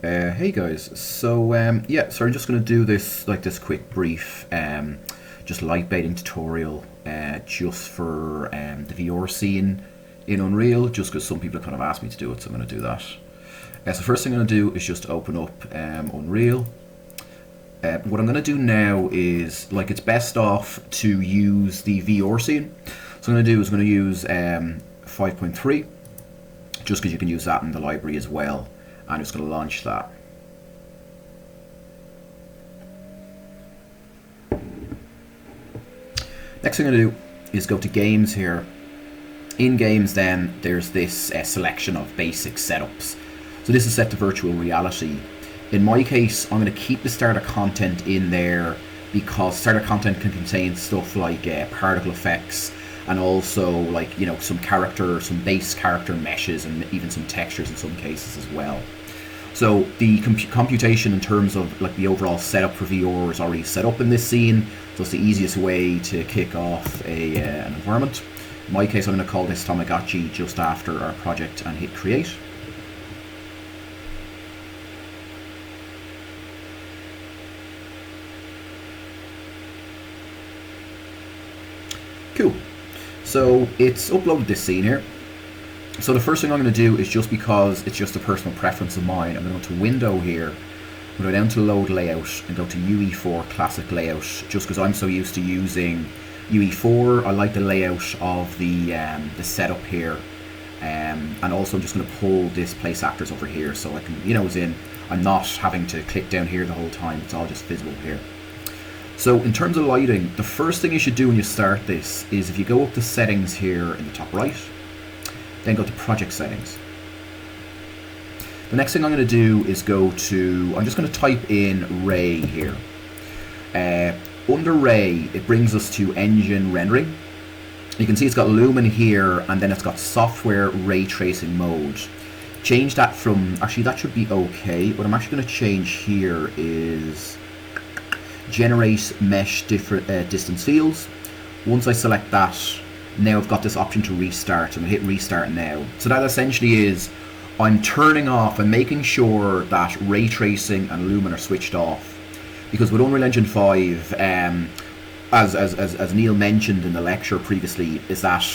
Hey guys, so yeah, so I'm just going to do this quick brief, just light baiting tutorial, just for the VR scene in Unreal, just because some people have kind of asked me to do it, so I'm going to do that. So first thing I'm going to do is just open up Unreal. What I'm going to do now is, like, it's best off to use the VR scene. So I'm going to do is I'm going to use 5.3, just because you can use that in the library as well. I'm just going to launch that. Next thing I'm going to do is go to games here. In games then there's this selection of basic setups. So this is set to virtual reality. In my case, I'm going to keep the starter content in there because starter content can contain stuff like particle effects, and also, like, you know, some base character meshes, and even some textures in some cases as well. So the computation in terms of, like, the overall setup for VR is already set up in this scene, so it's the easiest way to kick off an environment. In my case, I'm going to call this Tamagotchi just after our project and hit create. Cool. So it's uploaded this scene here. So the first thing I'm going to do is, just because it's just a personal preference of mine, I'm going to go to Window here, I'm going to go down to Load Layout and go to UE4 Classic Layout, just because I'm so used to using UE4. I like the layout of the setup here, and also I'm just going to pull this Place Actors over here so I can, you know, I'm not having to click down here the whole time, it's all just visible here. So in terms of lighting, the first thing you should do when you start this is, if you go up to Settings here in the top right, then go to Project Settings. The next thing I'm going to do is I'm just going to type in Ray here. Under Ray, it brings us to Engine Rendering. You can see it's got Lumen here, and then it's got Software Ray Tracing Mode. Change that from, actually that should be okay. What I'm actually going to change here is Generate Mesh Distance Fields. Once I select that, now I've got this option to restart. I'm going to hit restart now. So that essentially is, I'm turning off and making sure that ray tracing and lumen are switched off. Because with Unreal Engine 5, as Neil mentioned in the lecture previously, is that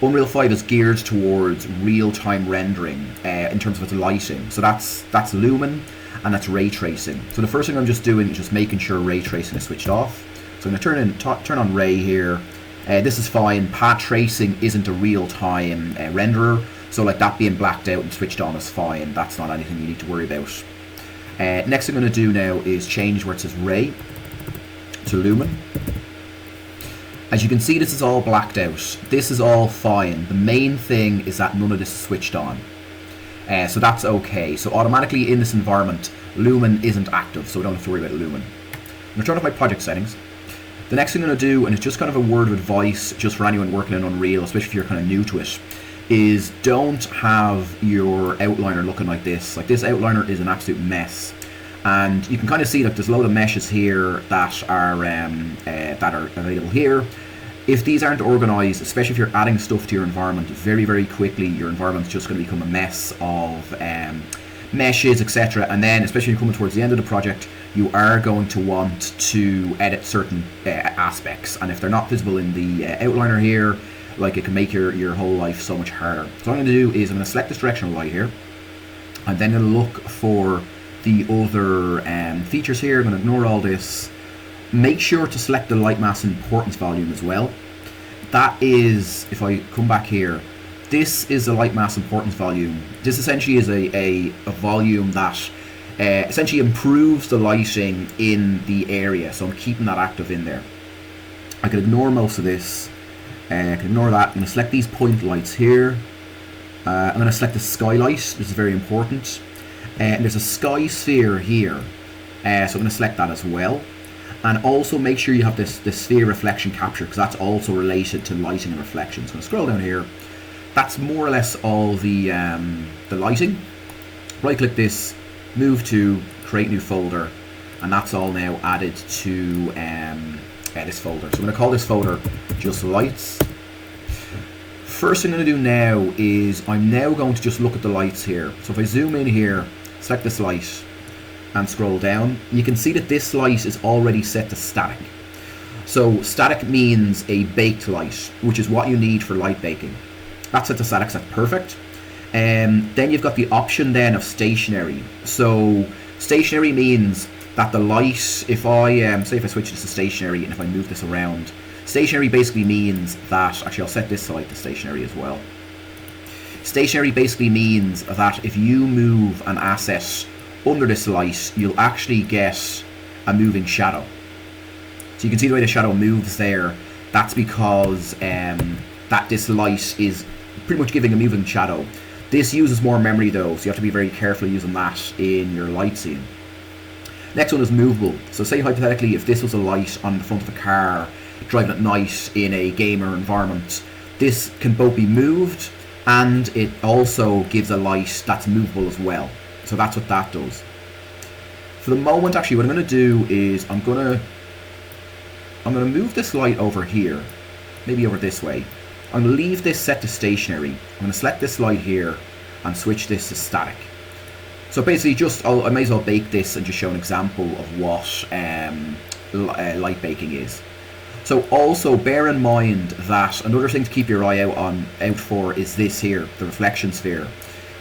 Unreal 5 is geared towards real-time rendering in terms of its lighting. So that's lumen and that's ray tracing. So the first thing I'm just doing is just making sure ray tracing is switched off. So I'm going to turn on ray here. This is fine. Path tracing isn't a real-time renderer, so, like, that being blacked out and switched on is fine. That's not anything you need to worry about. Next thing I'm going to do now is change where it says ray to lumen. As you can see, this is all blacked out. This is all fine. The main thing is that none of this is switched on. So that's okay. So automatically in this environment, lumen isn't active, so we don't have to worry about lumen. I'm going to turn off my project settings. The next thing I'm going to do, and it's just kind of a word of advice just for anyone working in Unreal, especially if you're kind of new to it, is don't have your outliner looking like this. Like, this outliner is an absolute mess. And you can kind of see that there's a load of meshes here that are available here. If these aren't organized, especially if you're adding stuff to your environment, very, very quickly your environment's just going to become a mess of meshes, etc. And then, especially when you're coming towards the end of the project, you are going to want to edit certain aspects. And if they're not visible in the outliner here, like, it can make your whole life so much harder. So what I'm going to do is I'm going to select this directional light here. I'm then going to look for the other features here. I'm going to ignore all this. Make sure to select the light mass importance volume as well. That is, if I come back here, this is the light mass importance volume. This essentially is a volume that essentially improves the lighting in the area. So I'm keeping that active in there. I can ignore most of this. I can ignore that. I'm going to select these point lights here. I'm going to select the skylight. This is very important. And there's a sky sphere here. So I'm going to select that as well. And also make sure you have this sphere reflection capture, because that's also related to lighting and reflection. So I'm going to scroll down here. That's more or less all the lighting. Right click this, move to create new folder, and that's all now added to this folder. So I'm going to call this folder just lights. First thing I'm going to do now is I'm now going to just look at the lights here. So if I zoom in here, select this light, and scroll down. You can see that this light is already set to static. So static means a baked light, which is what you need for light baking. That's set to static, so that's perfect. Then you've got the option then of stationary. So stationary means that the light, if I say if I switch this to stationary and if I move this around, stationary basically means that, actually I'll set this light to stationary as well. Stationary basically means that if you move an asset under this light, you'll actually get a moving shadow. So you can see the way the shadow moves there. That's because that this light is pretty much giving a moving shadow. This uses more memory though, so you have to be very careful using that in your light scene. Next one is movable. So say hypothetically if this was a light on the front of a car driving at night in a gamer environment, this can both be moved and it also gives a light that's movable as well. So that's what that does. For the moment, actually, what I'm going to do is I'm going to move this light over here, maybe over this way. I'm going to leave this set to stationary. I'm going to select this light here and switch this to static. So basically, I may as well bake this and just show an example of what light baking is. So also bear in mind that another thing to keep your eye out for is this here, the reflection sphere.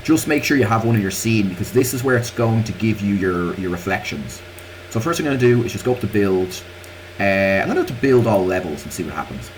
Just make sure you have one in your scene because this is where it's going to give you your reflections. So first thing I'm going to do is just go up to build. I'm going to have to build all levels and see what happens.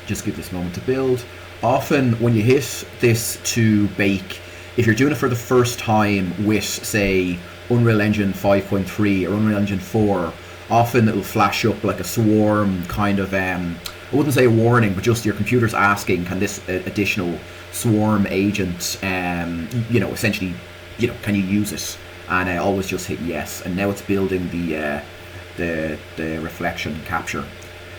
Just give this a moment to build. Often when you hit this to bake, if you're doing it for the first time with, say, Unreal Engine 5.3 or Unreal Engine 4, often it'll flash up like a swarm kind of, I wouldn't say a warning, but just your computer's asking, can this additional swarm agent, essentially, can you use it? And I always just hit yes, and now it's building the reflection capture.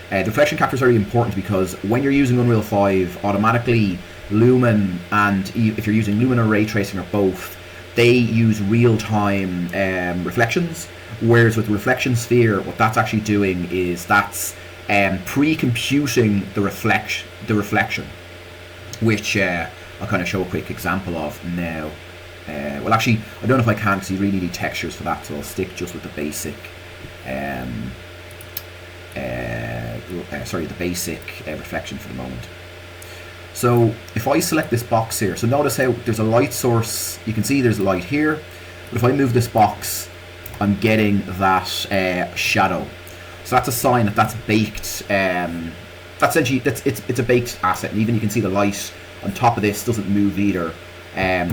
The reflection capture is very important because when you're using Unreal 5, automatically Lumen and if you're using Lumen or Ray Tracing or both, they use real-time reflections, whereas with the reflection sphere, what that's actually doing is that's pre-computing the reflection, which I'll kind of show a quick example of now. Well, actually, I don't know if I can because you really need textures for that, so I'll stick just with the basic. The basic reflection for the moment. So if I select this box here, so notice how there's a light source, you can see there's a light here, but if I move this box, I'm getting that shadow. So that's a sign that that's baked, that's essentially, it's a baked asset, and even you can see the light on top of this doesn't move either.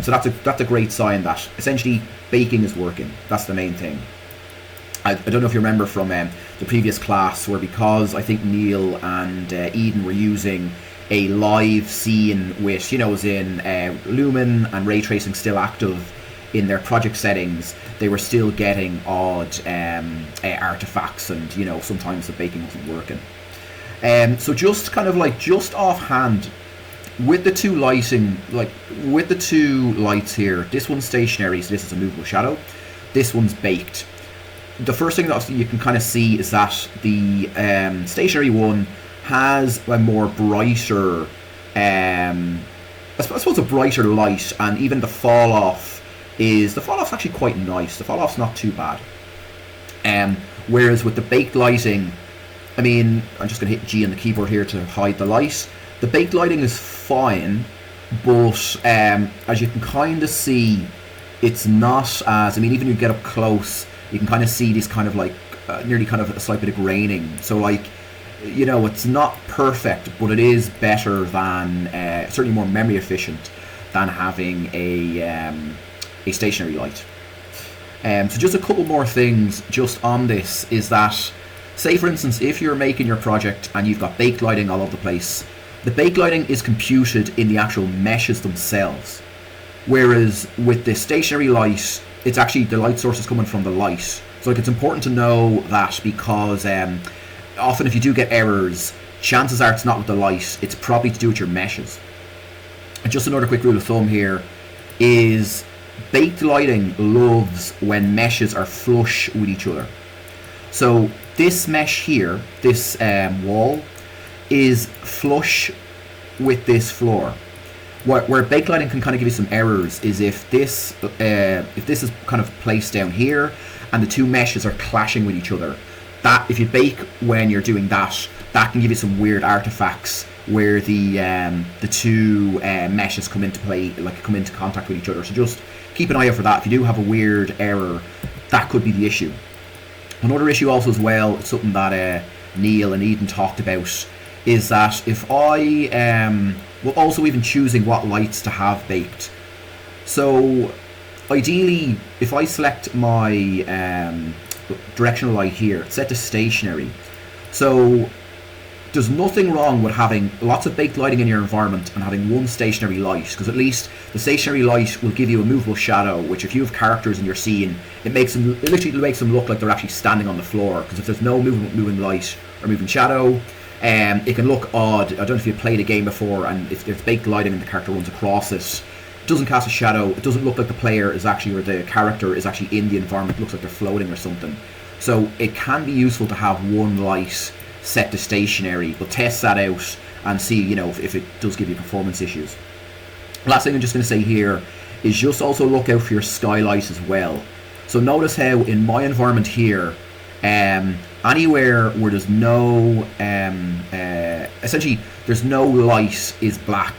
So that's a great sign that essentially baking is working. That's the main thing. I don't know if you remember from the previous class where, because I think Neil and Eden were using a live scene with, as in Lumen and Ray Tracing still active in their project settings, they were still getting odd artifacts and, sometimes the baking wasn't working. So just kind of just offhand, with the two lighting, with the two lights here, this one's stationary, so this is a movable shadow. This one's baked. The first thing that you can kind of see is that the stationary one has a more brighter, I suppose a brighter light, and even the fall off's actually quite nice. The fall off's not too bad. Whereas with the baked lighting, I mean, I'm just going to hit G on the keyboard here to hide the light. The baked lighting is fine, but as you can kind of see, it's not as, even if you get up close, you can kind of see this kind of nearly kind of a slight bit of graining. So it's not perfect, but it is better than, certainly more memory efficient than having a stationary light. So just a couple more things just on this is that, say for instance, if you're making your project and you've got baked lighting all over the place, the baked lighting is computed in the actual meshes themselves. Whereas with the stationary light, it's actually the light source is coming from the light. So it's important to know that, because often if you do get errors, chances are it's not with the light, it's probably to do with your meshes. And just another quick rule of thumb here is baked lighting loves when meshes are flush with each other. So this mesh here, this wall, is flush with this floor. Where backlighting can kind of give you some errors is if this is kind of placed down here and the two meshes are clashing with each other. That, if you bake when you're doing that, that can give you some weird artifacts where the two meshes come into play, like come into contact with each other. So just keep an eye out for that. If you do have a weird error, that could be the issue. Another issue also as well, something that Neil and Eden talked about, is that if I well, also even choosing what lights to have baked. So ideally, if I select my directional light here, set to stationary. So there's nothing wrong with having lots of baked lighting in your environment and having one stationary light, because at least the stationary light will give you a movable shadow, which if you have characters in your scene, it literally makes them look like they're actually standing on the floor, because if there's no moving light or moving shadow, it can look odd. I don't know if you've played a game before, and if there's baked lighting and the character runs across it, it doesn't cast a shadow, it doesn't look like the player is actually, or the character is actually in the environment, it looks like they're floating or something. So it can be useful to have one light set to stationary, but test that out and see, you know, if it does give you performance issues. Last thing I'm just going to say here is just also look out for your skylight as well. So notice how in my environment here, anywhere where there's no, essentially there's no light is black.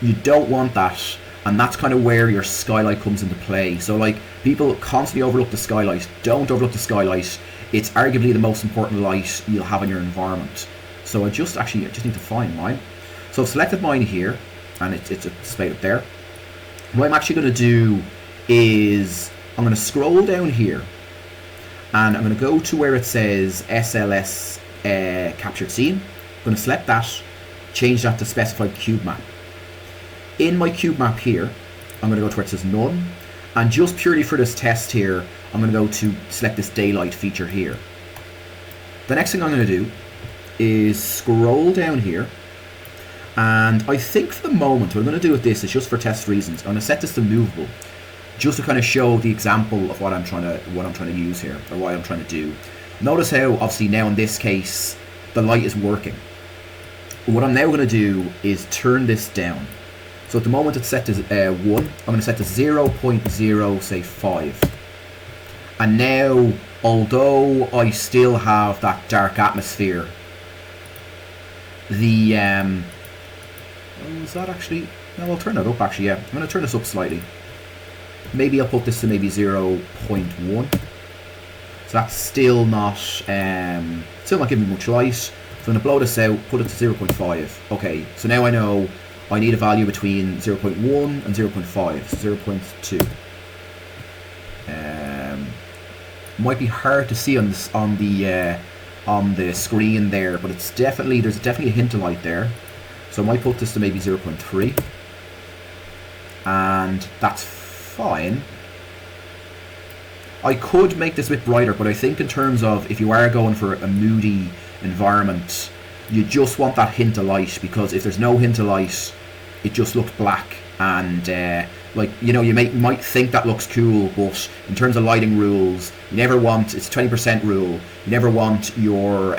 You don't want that, and that's kind of where your skylight comes into play. So like, people constantly overlook the skylight. Don't overlook the skylight. It's arguably the most important light you'll have in your environment. So I just need to find mine. So I've selected mine here, and it's displayed up there. What I'm actually going to do is I'm going to scroll down here, and I'm going to go to where it says SLS captured scene. I'm going to select that, change that to specified cube map. In my cube map here, I'm going to go to where it says none, and just purely for this test here, I'm going to go to select this daylight feature here. The next thing I'm going to do is scroll down here, and I think for the moment what I'm going to do with this is just for test reasons. I'm going to set this to movable, just to kind of show the example of what I'm trying to use here, or what I'm trying to do. Notice how obviously now in this case the light is working. What I'm now going to do is turn this down. So at the moment it's set to 1, I'm going to set to 0.0, say 5. And now, although I still have that dark atmosphere, the is that actually, no, I'll turn that up actually, yeah. I'm going to turn this up slightly. Maybe I'll put this to maybe 0.1. So that's still not giving me much light. So I'm going to blow this out, put it to 0.5. Okay, so now I know I need a value between 0.1 and 0.5, so 0.2. Might be hard to see on this on the screen there, but there's definitely a hint of light there. So I might put this to maybe 0.3, and that's fine. I could make this a bit brighter, but I think in terms of if you are going for a moody environment, you just want that hint of light, because if there's no hint of light, it just looks black, and like, you know, you might think that looks cool, but in terms of lighting rules, you never want, it's a 20% rule, you never want your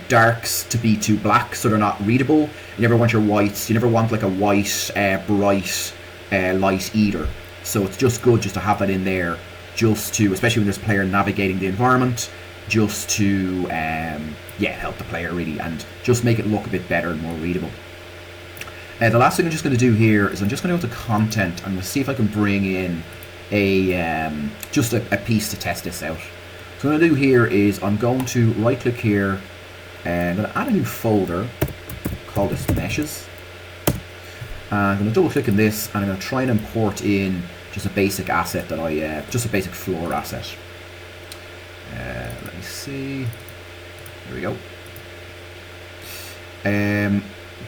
darks to be too black so they're not readable. You never want your whites, you never want like a white bright light either. So it's just good just to have that in there, just to, especially when there's a player navigating the environment, just to help the player really, and just make it look a bit better and more readable. The last thing I'm just going to do here is I'm just going to go to content. I'm going to see if I can bring in just a piece to test this out. So what I'm going to do here is I'm going to right click here, and I'm going to add a new folder, call this meshes. I'm going to double click on this, and I'm going to try and import in just a basic asset that just a basic floor asset. Let me see. There we go.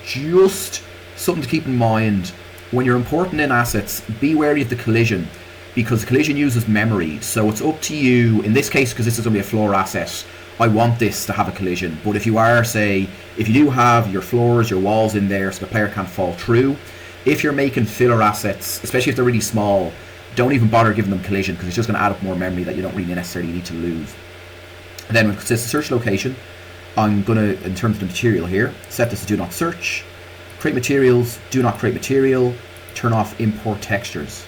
Just something to keep in mind, when you're importing in assets, be wary of the collision, because collision uses memory. So it's up to you, in this case, because this is going to be a floor asset, I want this to have a collision. But if you are, say, if you do have your floors, your walls in there so the player can't fall through, if you're making filler assets, especially if they're really small, don't even bother giving them collision, because it's just going to add up more memory that you don't really necessarily need to lose. And then when it says search location, I'm going to, in terms of the material here, set this to do not search, create materials, do not create material, turn off import textures.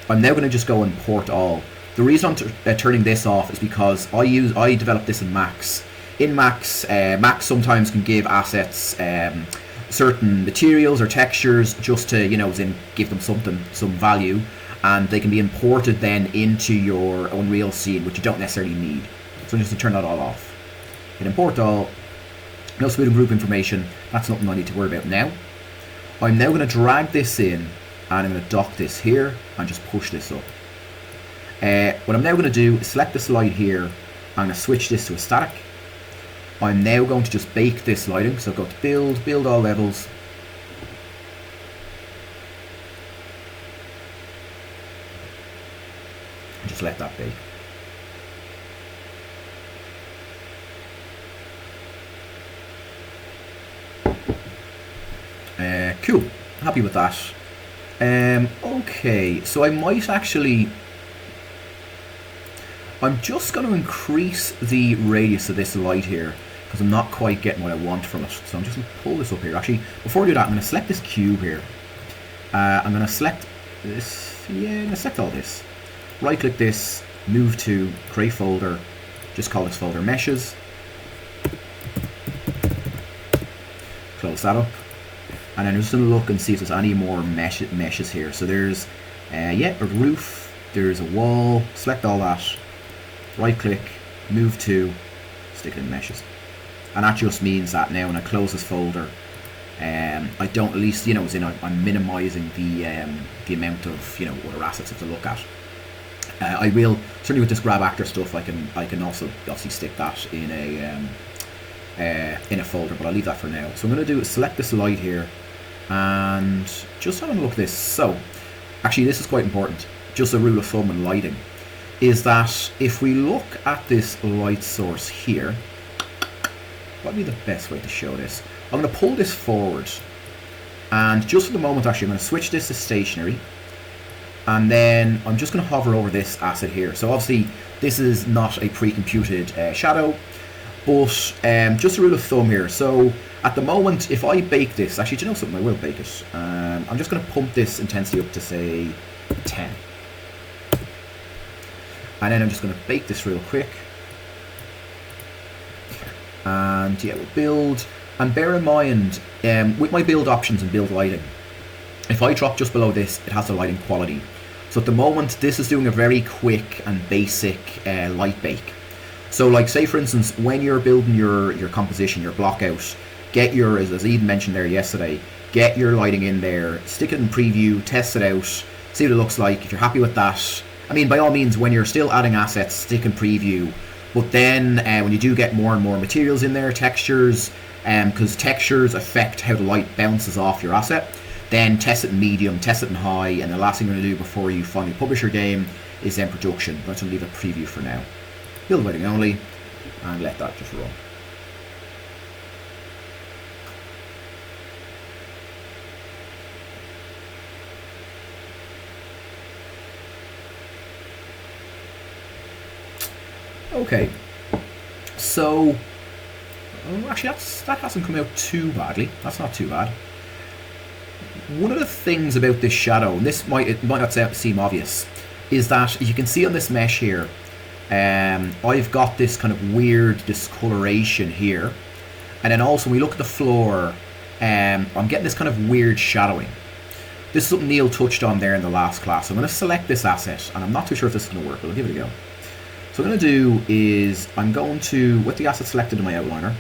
I'm now going to just go import all. The reason I'm turning this off is because I developed this in Max. In Max, Max sometimes can give assets certain materials or textures just to, give them some value, and they can be imported then into your Unreal scene, which you don't necessarily need. So I'm just going to turn that all off. Hit import all. No smooth and group information. That's nothing I need to worry about now. I'm now going to drag this in, and I'm going to dock this here and just push this up. What I'm now going to do is select this light here. I'm going to switch this to a static. I'm now going to just bake this lighting. So go to build all levels. And just let that bake. Cool, happy with that. Okay, so I might actually, I'm just going to increase the radius of this light here because I'm not quite getting what I want from it. So I'm just going to pull this up here. Actually, before I do that, I'm going to select this cube here. I'm going to select this, I'm going to select all this. Right click this, move to create folder, just call this folder meshes. Close that up. And then I'm just going to look and see if there's any more meshes here. So there's, a roof, there's a wall, select all that, right click, move to, stick it in meshes. And that just means that now when I close this folder, I don't, at least, as in I'm minimizing the amount of, other assets I have to look at. I will, certainly with this grab actor stuff, I can also obviously stick that in a folder, but I'll leave that for now. So I'm going to do is select this light here and just have a look at this. So actually this is quite important, just a rule of thumb in lighting, is that if we look at this light source here, what would be the best way to show this? I'm going to pull this forward, and just for the moment actually I'm going to switch this to stationary, and then I'm just going to hover over this asset here. So obviously this is not a pre-computed shadow, but just a rule of thumb here. So at the moment, if I bake this, actually, do you know something? I will bake it. I'm just going to pump this intensity up to, say, 10. And then I'm just going to bake this real quick. And yeah, we'll build. And bear in mind, with my build options and build lighting, if I drop just below this, it has the lighting quality. So at the moment, this is doing a very quick and basic light bake. So like, say for instance, when you're building your composition, your block out, get your, as Eden mentioned there yesterday, get your lighting in there, stick it in preview, test it out, see what it looks like. If you're happy with that, I mean, by all means, when you're still adding assets, stick in preview. But then when you do get more and more materials in there, textures, because textures affect how the light bounces off your asset, then test it in medium, test it in high, and the last thing you're going to do before you finally publish your game is then production. I'm going to leave a preview for now. Build lighting only, and let that just run. Okay, so actually that hasn't come out too badly. That's not too bad. One of the things about this shadow, and it might not seem obvious, is that you can see on this mesh here, I've got this kind of weird discoloration here, and then also when we look at the floor, I'm getting this kind of weird shadowing. This is something Neil touched on there in the last class. I'm going to select this asset, and I'm not too sure if this is going to work, but I'll give it a go. So what I'm going to do is I'm going to, with the asset selected in my outliner,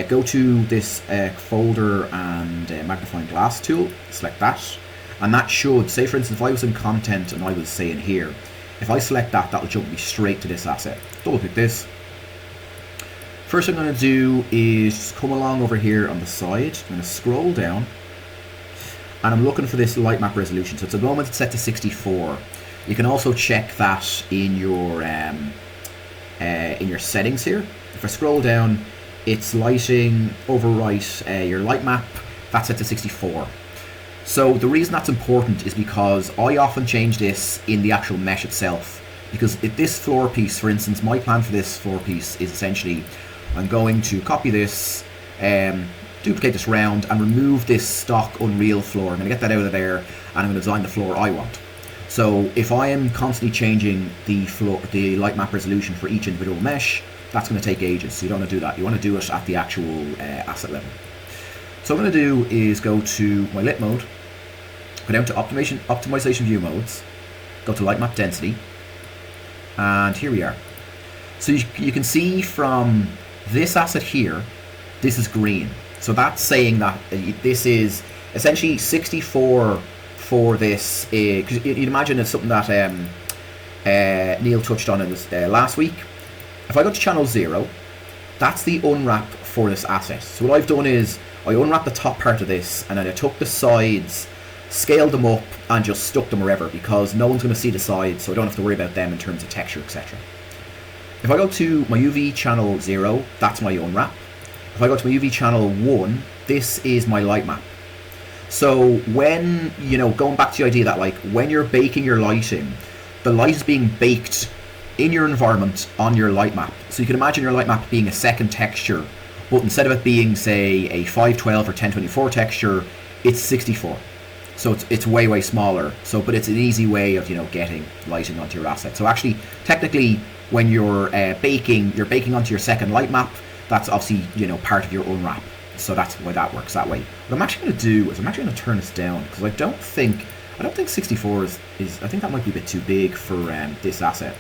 go to this folder and magnifying glass tool, select that, and that should, say for instance if I was in content and I was say in here, if I select that, that'll jump me straight to this asset. Double click this. First thing I'm going to do is come along over here on the side, I'm going to scroll down, and I'm looking for this light map resolution. So at the moment it's set to 64. You can also check that in your settings here. If I scroll down, it's lighting, overwrite your light map, that's set to 64. So the reason that's important is because I often change this in the actual mesh itself. Because if this floor piece, for instance, my plan for this floor piece is essentially, I'm going to copy this, duplicate this round, and remove this stock Unreal floor. I'm going to get that out of there, and I'm going to design the floor I want. So if I am constantly changing the light map resolution for each individual mesh, that's going to take ages. So you don't want to do that. You want to do it at the actual asset level. So what I'm going to do is go to my lit mode, go down to optimization view modes, go to light map density, and here we are. So you can see from this asset here, this is green. So that's saying that this is essentially 64 for this, because you'd imagine it's something that Neil touched on in this last week. If I go to channel 0, that's the unwrap for this asset. So what I've done is I unwrapped the top part of this, and then I took the sides, scaled them up, and just stuck them wherever, because no one's going to see the sides, so I don't have to worry about them in terms of texture, etc. If I go to my UV channel 0, that's my unwrap. If I go to my UV channel 1, this is my light map. So when, going back to the idea that like when you're baking your lighting, the light is being baked in your environment on your light map. So you can imagine your light map being a second texture, but instead of it being, say, a 512 or 1024 texture, it's 64. So it's way, way smaller. So, but it's an easy way of, getting lighting onto your asset. So actually, technically, when you're baking onto your second light map, that's obviously, part of your unwrap. So that's why that works that way. What I'm actually going to do is I'm actually going to turn this down, because I don't think 64 is I think that might be a bit too big for this asset. So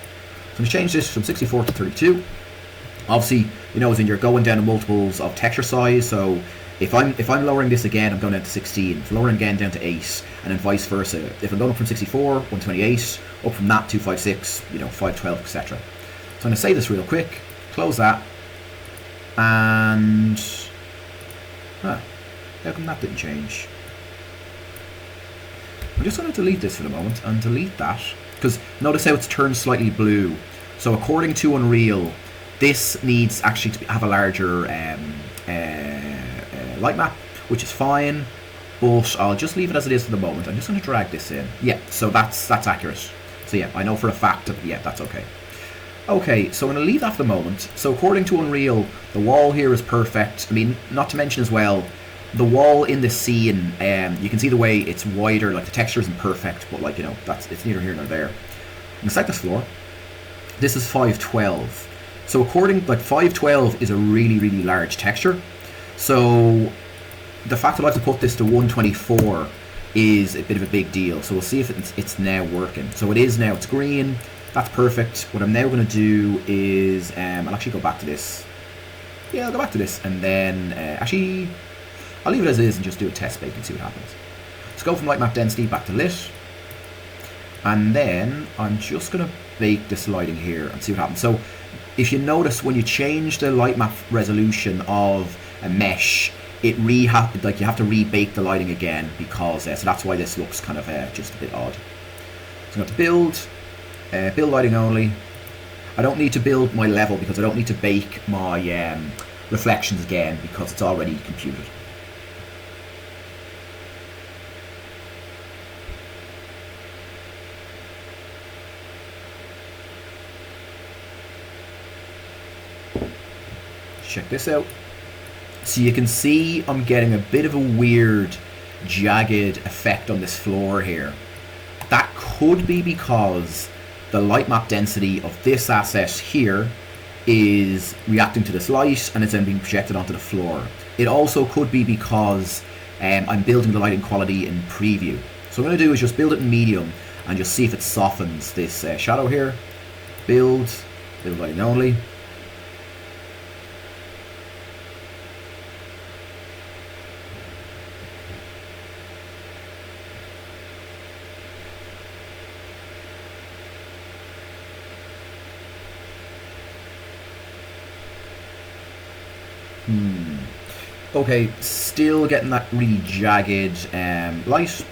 I'm going to change this from 64 to 32. Obviously, as in you're going down to multiples of texture size. So if I'm lowering this again, I'm going down to 16. If I'm lowering again down to 8, and then vice versa. If I'm going up from 64, 128, up from that 256, 512, etc. So I'm going to save this real quick, close that, and how come that didn't change? I'm just going to delete this for the moment and delete that, because notice how it's turned slightly blue. So according to Unreal, this needs actually to have a larger light map, which is fine, but I'll just leave it as it is for the moment. I'm just going to drag this in. Yeah, so that's accurate. So yeah, I know for a fact that, yeah, that's okay. Okay, so I'm going to leave that for the moment. So according to Unreal, the wall here is perfect. I mean, not to mention as well, the wall in the scene, you can see the way it's wider, like the texture isn't perfect, but like, it's neither here nor there. I'm going to select this floor. This is 512. So according, 512 is a really, really large texture. So the fact that I have to put this to 124 is a bit of a big deal. So we'll see if it's now working. So it is now, it's green. That's perfect. What I'm now going to do is, I'll actually go back to this. Yeah, I'll go back to this, and then, actually, I'll leave it as is and just do a test bake and see what happens. Let's go from light map density back to lit. And then I'm just going to bake this lighting here and see what happens. So if you notice, when you change the light map resolution of a mesh, you have to rebake the lighting again, because, so that's why this looks kind of just a bit odd. So I'm going to build lighting only. I don't need to build my level, because I don't need to bake my reflections again, because it's already computed. Check this out. So you can see I'm getting a bit of a weird jagged effect on this floor here. That could be because the light map density of this asset here is reacting to this light, and it's then being projected onto the floor. It also could be because I'm building the lighting quality in preview. So what I'm going to do is just build it in medium and just see if it softens this shadow here. Build lighting only. Okay, still getting that really jagged light. So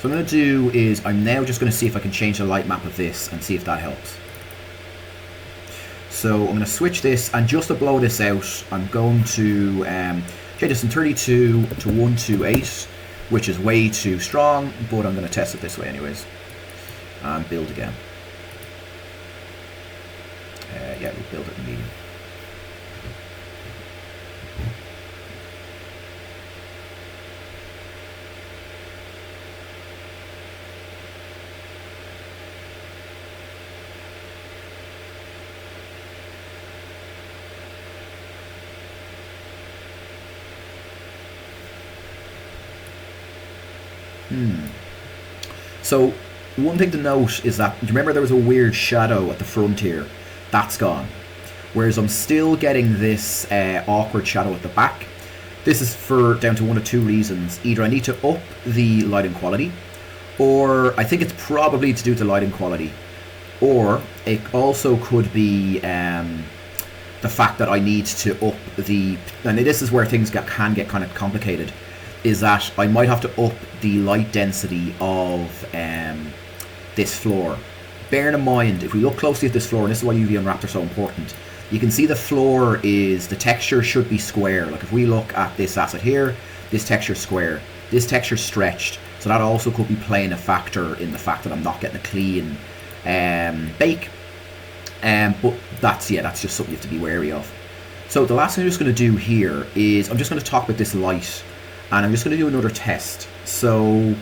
what I'm going to do is I'm now just going to see if I can change the light map of this and see if that helps. So I'm going to switch this, and just to blow this out, I'm going to change this from 32 to 128, which is way too strong, but I'm going to test it this way anyways. And build again. yeah, we'll build it in medium. So one thing to note is that, remember there was a weird shadow at the front here? That's gone. Whereas I'm still getting this awkward shadow at the back. This is for down to one of two reasons. Either I need to up the lighting quality, or I think it's probably to do with the lighting quality, or it also could be the fact that I need to up the, and this is where things can get kind of complicated, is that I might have to up the light density of this floor. Bearing in mind, if we look closely at this floor, and this is why UV Unwrapped are so important, you can see the floor is, the texture should be square. Like if we look at this asset here, this texture's square, this texture's stretched, so that also could be playing a factor in the fact that I'm not getting a clean bake. But that's just something you have to be wary of. So the last thing I'm just going to do here is I'm just going to talk about this light, and I'm just going to do another test. So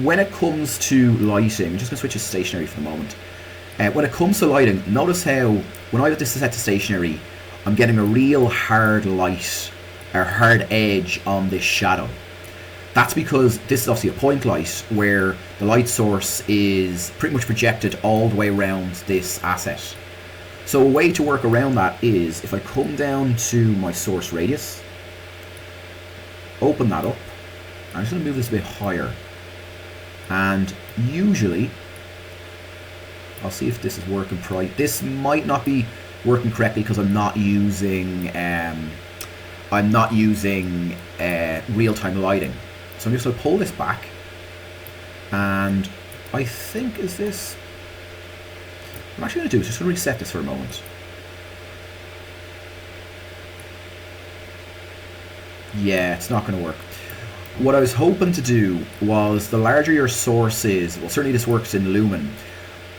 when it comes to lighting, I'm just going to switch to stationary for the moment. When it comes to lighting, notice how when I have this set to stationary, I'm getting a real hard light, or hard edge on this shadow. That's because this is obviously a point light where the light source is pretty much projected all the way around this asset. So a way to work around that is if I come down to my source radius, open that up, I'm just going to move this a bit higher, and usually I'll see if this is working right. This might not be working correctly because I'm not using real-time lighting. So I'm just going to pull this back, and I think is this. What I'm actually going to do is just going to reset this for a moment. Yeah, it's not going to work. What I was hoping to do was, the larger your source is, well, certainly this works in Lumen,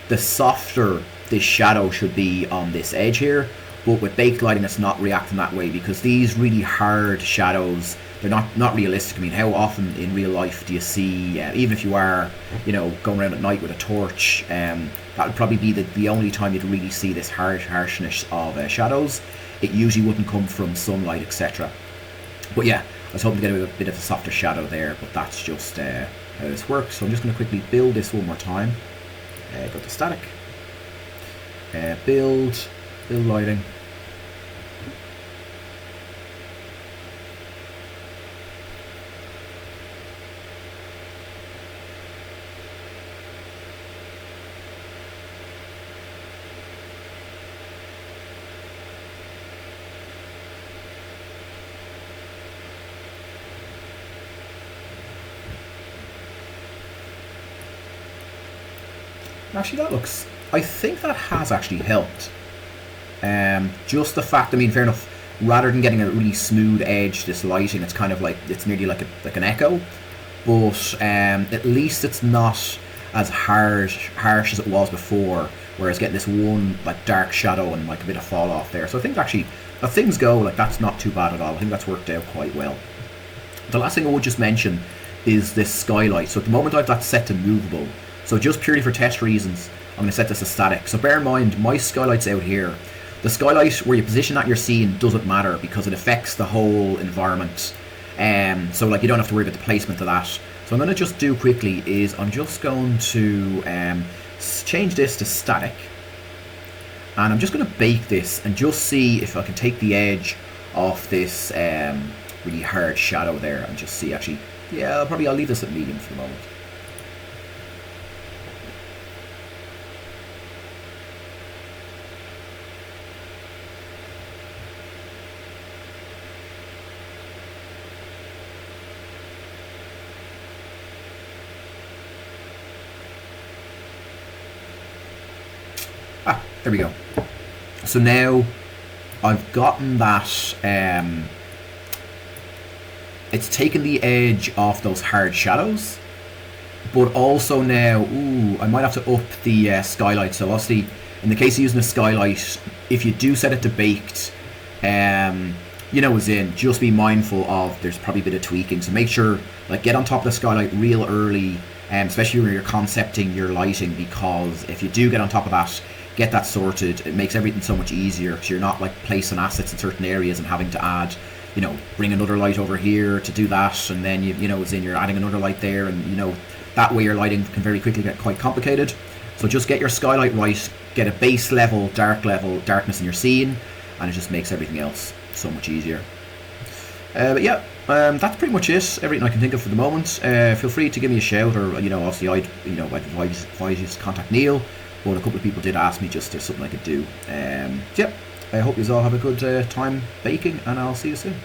the softer this shadow should be on this edge here. But with baked lighting, it's not reacting that way, because these really hard shadows, they're not realistic. I mean, how often in real life do you see, even if you are, going around at night with a torch, that would probably be the only time you'd really see this harshness of shadows. It usually wouldn't come from sunlight, etc. But yeah, I was hoping to get a bit of a softer shadow there, but that's just how this works. So I'm just going to quickly build this one more time. Go to static, build lighting. Actually, that looks, I think that has actually helped. Just the fact, I mean, fair enough, rather than getting a really smooth edge, this lighting, it's kind of like, it's nearly like an echo, but at least it's not as harsh as it was before, whereas getting this one like dark shadow and like a bit of fall off there. So I think actually, as things go, like that's not too bad at all. I think that's worked out quite well. The last thing I would just mention is this skylight. So at the moment I've that set to movable. So just purely for test reasons, I'm going to set this as static. So bear in mind, my skylight's out here. The skylight, where you position that you're seeing, doesn't matter because it affects the whole environment. So like you don't have to worry about the placement of that. So I'm going to just do quickly is I'm just going to change this to static. And I'm just going to bake this and just see if I can take the edge off this really hard shadow there and just see actually, yeah, I'll leave this at medium for the moment. There we go. So now I've gotten that, it's taken the edge off those hard shadows, but also now, I might have to up the skylight. So obviously In the case of using a skylight, if you do set it to baked, as in, just be mindful of there's probably a bit of tweaking. So make sure, like, get on top of the skylight real early, especially when you're concepting your lighting, because if you do get on top of that, get that sorted, it makes everything so much easier, because you're not like placing assets in certain areas and having to add, bring another light over here to do that, and then you're adding another light there, and that way your lighting can very quickly get quite complicated. So just get your skylight right, get a base level darkness in your scene, and it just makes everything else so much easier. But yeah, that's pretty much it. Everything I can think of for the moment. Feel free to give me a shout, or obviously I'd advise you to contact Neil. But a couple of people did ask me just if there's something I could do. I hope you all have a good time baking, and I'll see you soon.